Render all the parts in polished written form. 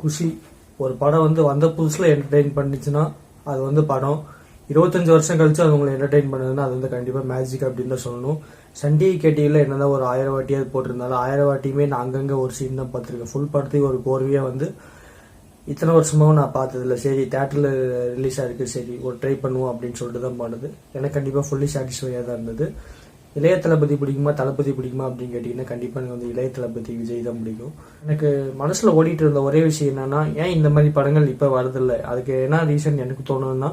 குஷி ஒரு படம் வந்து வந்த புதுசுல என்டர்டெயின் பண்ணிச்சுன்னா அது வந்து படம் 25 வருஷம் கழிச்சு அது உங்களை என்டர்டெயின் பண்ணுதுன்னா அது வந்து கண்டிப்பா மேஜிக் அப்படின்னு தான் சொல்லணும். சன் டிவி கேடிவில என்னதான் ஒரு 1000 வாட்டியாவது போட்டிருந்தாலும் 1000 வாட்டியுமே நான் அங்கங்க ஒரு சீன் தான் பார்த்துருக்கேன். ஃபுல் படத்துக்கு ஒரு கோர்வையா வந்து இத்தனை வருஷமாவும் நான் பார்த்ததில்ல. சரி தேட்டர்ல ரிலீஸ் ஆயிருக்கு, சரி ஒரு ட்ரை பண்ணுவோம் அப்படின்னு சொல்லிட்டு தான் பண்ணுது. எனக்கு கண்டிப்பா ஃபுல்லி சாட்டிஸ்ஃபையா தான் இருந்தது. இளைய தளபதி பிடிக்குமா தளபதி பிடிக்குமா அப்படின்னு கேட்டீங்கன்னா கண்டிப்பா எனக்கு வந்து இளைய தளபதி விஜய் தான் பிடிக்கும். எனக்கு மனசுல ஓடிட்டு இருந்த ஒரே விஷயம் என்னன்னா, ஏன் இந்த மாதிரி படங்கள் இப்ப வரதில்லை, அதுக்கு என்ன ரீசன் எனக்கு தோணுதுன்னா,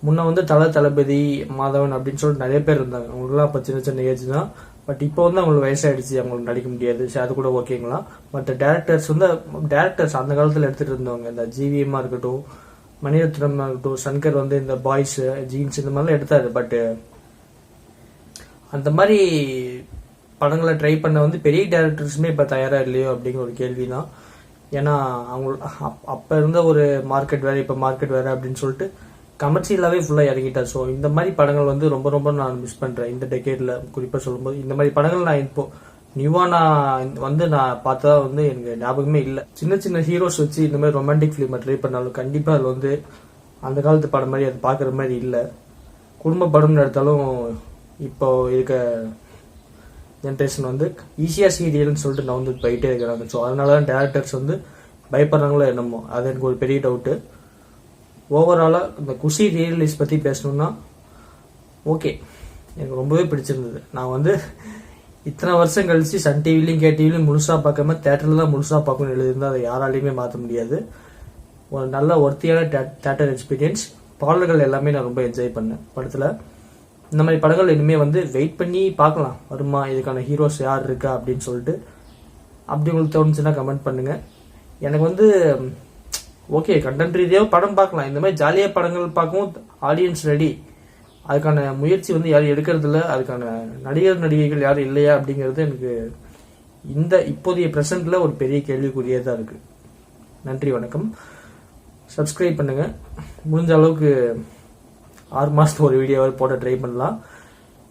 முன்ன வந்து தளபதி மாதவன் அப்படின்னு சொல்லிட்டு நிறைய பேர் இருந்தாங்க. அவங்களுக்குலாம் அப்ப சின்ன சின்ன ஏஜ் தான். பட் இப்போ வந்து அவங்களுக்கு வயசாயிடுச்சு, அவங்களுக்கு நடிக்க முடியாது. சரி அது கூட ஓகேங்களா. பட் டேரக்டர்ஸ் அந்த காலத்துல எடுத்துட்டு இருந்தவங்க, இந்த ஜிவிஎம்மா இருக்கட்டும், மணிரத்னமா இருக்கட்டும், சங்கர் வந்து இந்த பாய்ஸ் ஜீன்ஸ் இந்த மாதிரிலாம் எடுத்தாரு. பட் அந்த மாதிரி படங்களை ட்ரை பண்ண வந்து பெரிய டேரக்டர்ஸுமே இப்ப தயாரா இல்லையோ அப்படிங்கிற ஒரு கேள்விதான். ஏன்னா அவங்க அப்ப இருந்த ஒரு மார்க்கெட் வேற, இப்ப மார்க்கெட் வேற அப்படின்னு சொல்லிட்டு கமர்ஷியலாவே ஃபுல்லா இறங்கிட்டார். ஸோ இந்த மாதிரி படங்கள் வந்து ரொம்ப ரொம்ப நான் மிஸ் பண்றேன் இந்த டெக்கேட்ல. குறிப்பா சொல்லும்போது இந்த மாதிரி படங்கள் நான் இப்போ நியூவா நான் வந்து நான் பார்த்தா வந்து எனக்கு ஞாபகமே இல்லை. சின்ன சின்ன ஹீரோஸ் வச்சு இந்த மாதிரி ரொமான்டிக் ஃபிலிமை ட்ரை பண்ணாலும் கண்டிப்பா அது வந்து அந்த காலத்து படம் மாதிரி அது பாக்குற மாதிரி இல்லை. குடும்ப படம்னு எடுத்தாலும் இப்போ இருக்க ஜென்ரேஷன் வந்து ஈஸியா சீரியல்னு சொல்லிட்டு நான் வந்து போயிட்டே இருக்கிறாங்க. ஸோ அதனாலதான் டேரக்டர்ஸ் வந்து பயப்படுறாங்களோ என்னமோ, அது எனக்கு ஒரு பெரிய டவுட்டு. ஓவராலா இந்த குஷி ரீரிலீஸ் பத்தி பேசணும்னா ஓகே, எனக்கு ரொம்பவே பிடிச்சிருந்தது. நான் வந்து இத்தனை வருஷம் கழிச்சு சன் டிவிலையும் கேடிவிலையும் முழுசா பார்க்காம தேட்டர்ல தான் முழுசா பார்க்கணும்னு எழுதியிருந்தா அதை யாராலையுமே மாற்ற முடியாது. ஒரு நல்ல ஒர்த்தியான தேட்டர் எக்ஸ்பீரியன்ஸ். பாடல்கள் எல்லாமே நான் ரொம்ப என்ஜாய் பண்ணேன் படத்துல. இந்த மாதிரி படங்கள் இனிமே வந்து வெயிட் பண்ணி பார்க்கலாம், வருமா, இதுக்கான ஹீரோஸ் யார் இருக்கா அப்படின்னு சொல்லிட்டு. அப்படி உங்களுக்கு தோணுச்சுன்னா கமெண்ட் பண்ணுங்க. எனக்கு வந்து ஓகே, கண்டென்ட் ரீதியாக படம் பார்க்கலாம். இந்த மாதிரி ஜாலியா படங்கள் பார்க்கவும் ஆடியன்ஸ் ரெடி. அதுக்கான முயற்சி வந்து யாரும் எடுக்கிறது இல்லை. அதுக்கான நடிகர் நடிகைகள் யாரும் இல்லையா அப்படிங்கிறது எனக்கு இந்த இப்போதைய பிரசன்ட்ல ஒரு பெரிய கேள்விக்குரியதா இருக்கு. நன்றி, வணக்கம். சப்ஸ்கிரைப் பண்ணுங்க. முடிஞ்ச அளவுக்கு 6 மாசத்துக்கு ஒரு வீடியோவை போட ட்ரை பண்ணலாம்.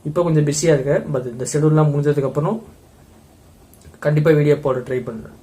இப்போ கொஞ்சம் பிஸியா இருக்கேன். பட் இந்த ஷெடியூல்லாம் முடிஞ்சதுக்கு அப்புறம் கண்டிப்பா வீடியோ போட ட்ரை பண்றேன்.